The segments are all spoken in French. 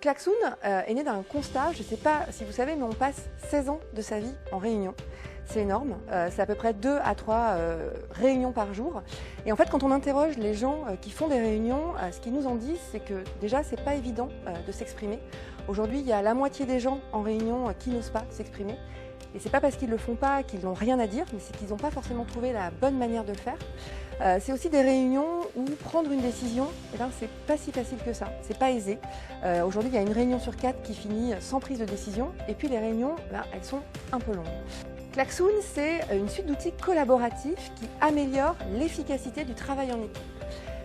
Klaxoon est né d'un constat, je ne sais pas si vous savez, mais on passe 16 ans de sa vie en réunion. C'est énorme, c'est à peu près 2 à 3 réunions par jour. Et en fait, quand on interroge les gens qui font des réunions, ce qu'ils nous en disent, c'est que déjà, c'est pas évident de s'exprimer. Aujourd'hui, il y a la moitié des gens en réunion qui n'osent pas s'exprimer. Et c'est pas parce qu'ils le font pas qu'ils n'ont rien à dire, mais c'est qu'ils n'ont pas forcément trouvé la bonne manière de le faire. C'est aussi des réunions où prendre une décision, eh ben, c'est pas si facile que ça, c'est pas aisé. Aujourd'hui, il y a une réunion sur 4 qui finit sans prise de décision, et puis les réunions, ben, elles sont un peu longues. Klaxoon, c'est une suite d'outils collaboratifs qui améliorent l'efficacité du travail en équipe.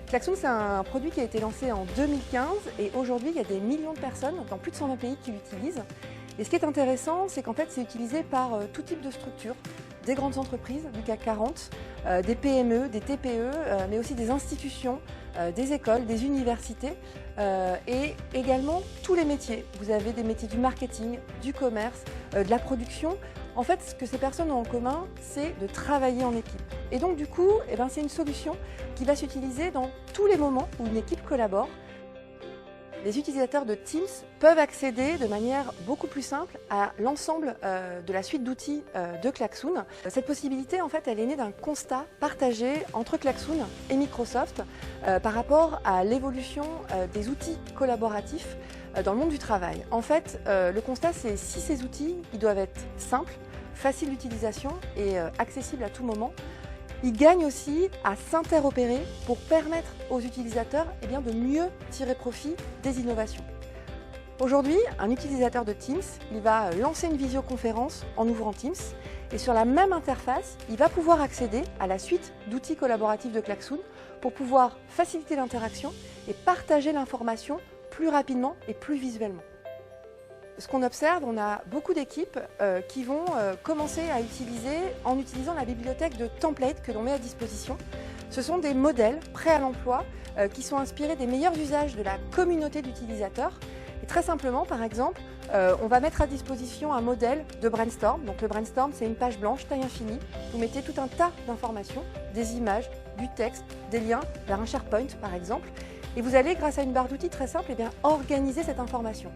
Klaxoon, c'est un produit qui a été lancé en 2015 et aujourd'hui, il y a des millions de personnes dans plus de 120 pays qui l'utilisent. Et ce qui est intéressant, c'est qu'en fait, c'est utilisé par tout type de structures, des grandes entreprises du CAC 40, des PME, des TPE, mais aussi des institutions, des écoles, des universités et également tous les métiers. Vous avez des métiers du marketing, du commerce, de la production. En fait, ce que ces personnes ont en commun, c'est de travailler en équipe. Et donc, du coup, eh ben, c'est une solution qui va s'utiliser dans tous les moments où une équipe collabore. Les utilisateurs de Teams peuvent accéder de manière beaucoup plus simple à l'ensemble de la suite d'outils de Klaxoon. Cette possibilité, en fait, elle est née d'un constat partagé entre Klaxoon et Microsoft par rapport à l'évolution des outils collaboratifs dans le monde du travail. En fait, le constat, c'est si ces outils, ils doivent être simples, faciles d'utilisation et accessibles à tout moment, ils gagnent aussi à s'interopérer pour permettre aux utilisateurs de mieux tirer profit des innovations. Aujourd'hui, un utilisateur de Teams, il va lancer une visioconférence en ouvrant Teams et sur la même interface, il va pouvoir accéder à la suite d'outils collaboratifs de Klaxoon pour pouvoir faciliter l'interaction et partager l'information plus rapidement et plus visuellement. Ce qu'on observe, on a beaucoup d'équipes qui vont commencer à utiliser en utilisant la bibliothèque de templates que l'on met à disposition. Ce sont des modèles prêts à l'emploi qui sont inspirés des meilleurs usages de la communauté d'utilisateurs. Et très simplement, par exemple, on va mettre à disposition un modèle de brainstorm. Donc le brainstorm, c'est une page blanche, taille infinie. Vous mettez tout un tas d'informations, des images, du texte, des liens vers un SharePoint, par exemple. Et vous allez, grâce à une barre d'outils très simple, organiser cette information.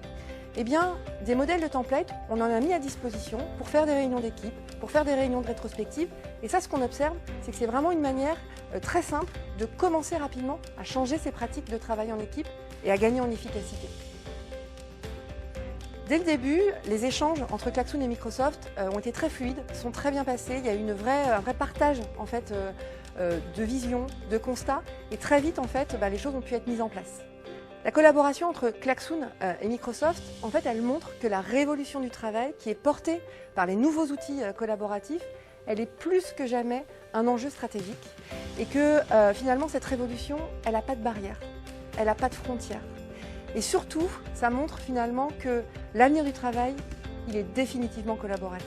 Des modèles de templates, on en a mis à disposition pour faire des réunions d'équipe, pour faire des réunions de rétrospective. Et ça, ce qu'on observe, c'est que c'est vraiment une manière très simple de commencer rapidement à changer ses pratiques de travail en équipe et à gagner en efficacité. Dès le début, les échanges entre Klaxoon et Microsoft ont été très fluides, sont très bien passés. Il y a eu un vrai partage en fait, de vision, de constats. Et très vite, en fait, les choses ont pu être mises en place. La collaboration entre Klaxoon et Microsoft, en fait, elle montre que la révolution du travail qui est portée par les nouveaux outils collaboratifs, elle est plus que jamais un enjeu stratégique et que finalement, cette révolution, elle n'a pas de barrière, elle n'a pas de frontières. Et surtout, ça montre finalement que l'avenir du travail, il est définitivement collaboratif.